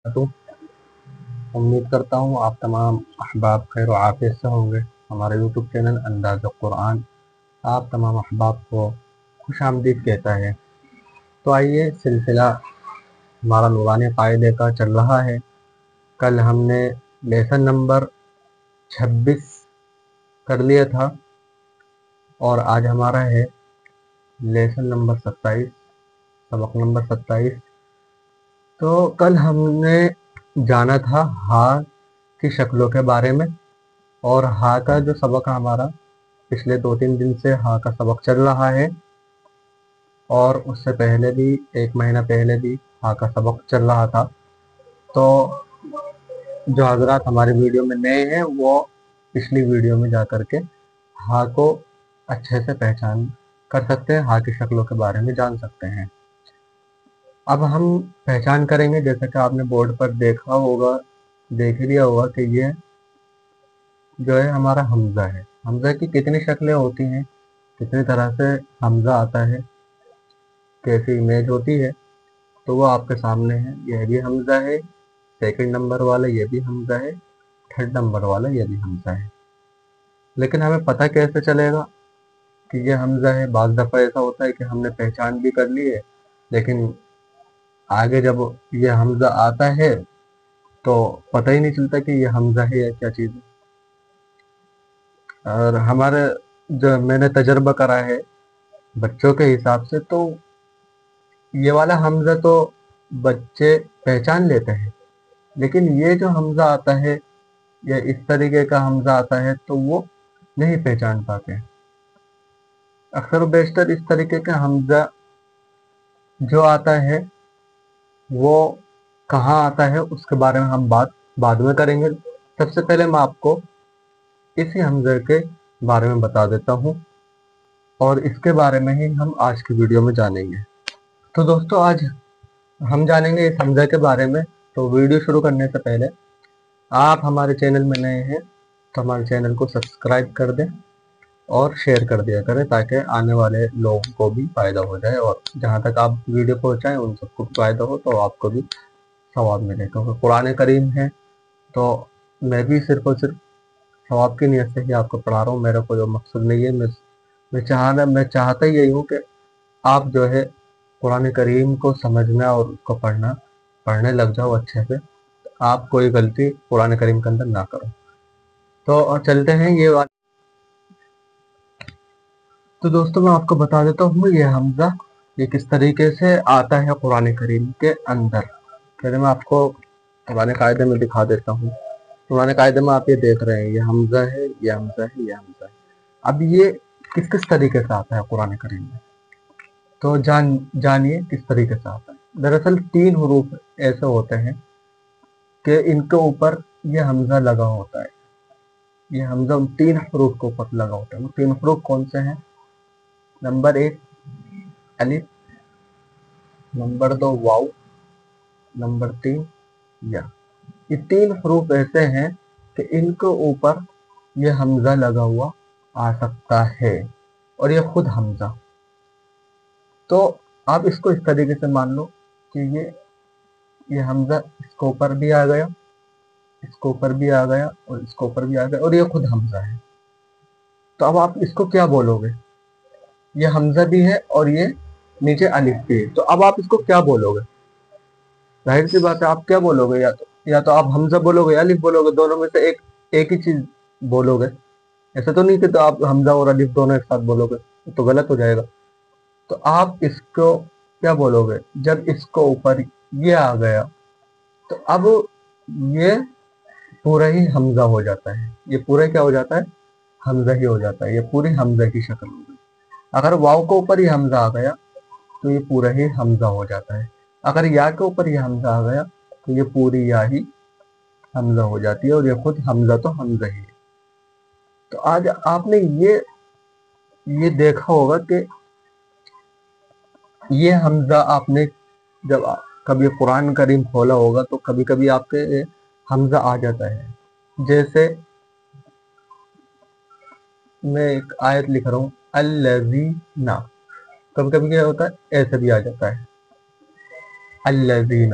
تو امید کرتا ہوں آپ تمام احباب خیر و عافیت سے ہوں گے۔ ہمارے یوٹیوب چینل انداز قرآن آپ تمام احباب کو خوش آمدید کہتا ہے۔ تو آئیے، سلسلہ ہمارا نورانی قاعدے کا چل رہا ہے۔ کل ہم نے لیسن نمبر 26 کر لیا تھا اور آج ہمارا ہے لیسن نمبر 27، سبق نمبر 27۔ تو کل ہم نے جانا تھا ہا کی شکلوں کے بارے میں، اور ہا کا جو سبق ہمارا پچھلے 2-3 دن سے ہا کا سبق چل رہا ہے، اور اس سے پہلے بھی 1 مہینہ پہلے بھی ہا کا سبق چل رہا تھا۔ تو جو حضرات ہماری ویڈیو میں نئے ہیں وہ پچھلی ویڈیو میں جا کر کے ہا کو اچھے سے پہچان کر سکتے ہیں، ہا کی شکلوں کے بارے میں جان سکتے ہیں۔ اب ہم پہچان کریں گے، جیسا کہ آپ نے بورڈ پر دیکھا ہوگا، دیکھ لیا ہوگا کہ یہ جو ہے ہمارا حمزہ ہے۔ حمزہ کی کتنی شکلیں ہوتی ہیں، کتنی طرح سے حمزہ آتا ہے، کیسی امیج ہوتی ہے، تو وہ آپ کے سامنے ہے۔ یہ بھی حمزہ ہے، سیکنڈ نمبر والا یہ بھی حمزہ ہے، تھرڈ نمبر والا یہ بھی حمزہ ہے۔ لیکن ہمیں پتہ کیسے چلے گا کہ یہ حمزہ ہے؟ بعض دفعہ ایسا ہوتا ہے کہ ہم نے پہچان بھی کر لی ہے، لیکن آگے جب یہ حمزہ آتا ہے تو پتہ ہی نہیں چلتا کہ یہ حمزہ ہے یا کیا چیز ہے۔ اور ہمارے جو میں نے تجربہ کرا ہے بچوں کے حساب سے، تو یہ والا حمزہ تو بچے پہچان لیتے ہیں، لیکن یہ جو حمزہ آتا ہے یا اس طریقے کا حمزہ آتا ہے تو وہ نہیں پہچان پاتے۔ اکثر و بیشتر اس طریقے کا حمزہ جو آتا ہے وہ کہاں آتا ہے اس کے بارے میں ہم بات بعد میں کریں گے۔ سب سے پہلے میں آپ کو اسی حمزے کے بارے میں بتا دیتا ہوں، اور اس کے بارے میں ہی ہم آج کی ویڈیو میں جانیں گے۔ تو دوستو، آج ہم جانیں گے اس حمزے کے بارے میں۔ تو ویڈیو شروع کرنے سے پہلے آپ ہمارے چینل میں نئے ہیں تو ہمارے چینل کو سبسکرائب کر دیں اور شیئر کر دیا کریں، تاکہ آنے والے لوگوں کو بھی فائدہ ہو جائے، اور جہاں تک آپ ویڈیو پہنچائیں ان سب کو فائدہ ہو تو آپ کو بھی ثواب ملے۔ کیونکہ قرآن کریم ہے تو میں بھی صرف اور صرف ثواب کی نیت سے ہی آپ کو پڑھا رہا ہوں۔ میرا کوئی مقصد نہیں ہے، میں چاہتا ہی یہی ہوں کہ آپ جو ہے قرآن کریم کو سمجھنا اور اس کو پڑھنے لگ جاؤ اچھے سے، آپ کوئی غلطی قرآن کریم کے اندر نہ کرو۔ تو چلتے ہیں تو دوستوں، میں آپ کو بتا دیتا ہوں یہ حمزہ یہ کس طریقے سے آتا ہے قرآن کریم کے اندر۔ پہلے میں آپ کو قرآن قاعدے میں دکھا دیتا ہوں۔ قرآن قاعدے میں آپ یہ دیکھ رہے ہیں، یہ حمزہ ہے، یہ حمزہ ہے، یہ حمزہ ہے۔ اب یہ کس طریقے سے آتا ہے قرآن کریم میں، تو جانیے کس طریقے سے آتا ہے۔ دراصل 3 حروف ایسے ہوتے ہیں کہ ان کے اوپر یہ حمزہ لگا ہوتا ہے۔ یہ حمزہ 3 حروف کے اوپر لگا ہوتا ہے۔ وہ 3 حروف کون سے ہیں؟ نمبر 1 الف، نمبر 2 واو، نمبر 3 یا۔ یہ 3 حروف ایسے ہیں کہ ان کے اوپر یہ حمزہ لگا ہوا آ سکتا ہے، اور یہ خود حمزہ۔ تو آپ اس کو اس طریقے سے مان لو کہ یہ حمزہ اس کے اوپر بھی آ گیا، اس کے اوپر بھی آ گیا، اور اس کے اوپر بھی آ گیا، اور یہ خود حمزہ ہے۔ تو اب آپ اس کو کیا بولو گے؟ یہ حمزہ بھی ہے اور یہ نیچے الف بھی ہے، تو اب آپ اس کو کیا بولو گے؟ ظاہر سی بات ہے، آپ کیا بولو گے؟ یا تو آپ حمزہ بولو گے یا الف بولو گے، دونوں میں سے ایک ہی چیز بولو گے۔ ایسا تو نہیں کہ تو آپ حمزہ اور الف دونوں ایک ساتھ بولو گے، تو غلط ہو جائے گا۔ تو آپ اس کو کیا بولو گے؟ جب اس کو اوپر یہ آ گیا تو اب یہ پورا ہی حمزہ ہو جاتا ہے۔ یہ پورا کیا ہو جاتا ہے؟ حمزہ ہی ہو جاتا ہے۔ یہ پوری حمزہ کی شکل ہو گئی۔ اگر واو کے اوپر ہی حمزہ آ گیا تو یہ پورا ہی حمزہ ہو جاتا ہے۔ اگر یا کے اوپر یہ حمزہ آ گیا تو یہ پوری یا ہی حمزہ ہو جاتی ہے، اور یہ خود حمزہ تو حمزہ ہی ہے۔ تو آج آپ نے یہ دیکھا ہوگا کہ یہ حمزہ آپ نے جب کبھی قرآن کریم کھولا ہوگا تو کبھی کبھی آپ کے حمزہ آ جاتا ہے۔ جیسے میں ایک آیت لکھ رہا ہوں الذین، کبھی کبھی کیا ہوتا ہے ایسے بھی آ جاتا ہے الذین۔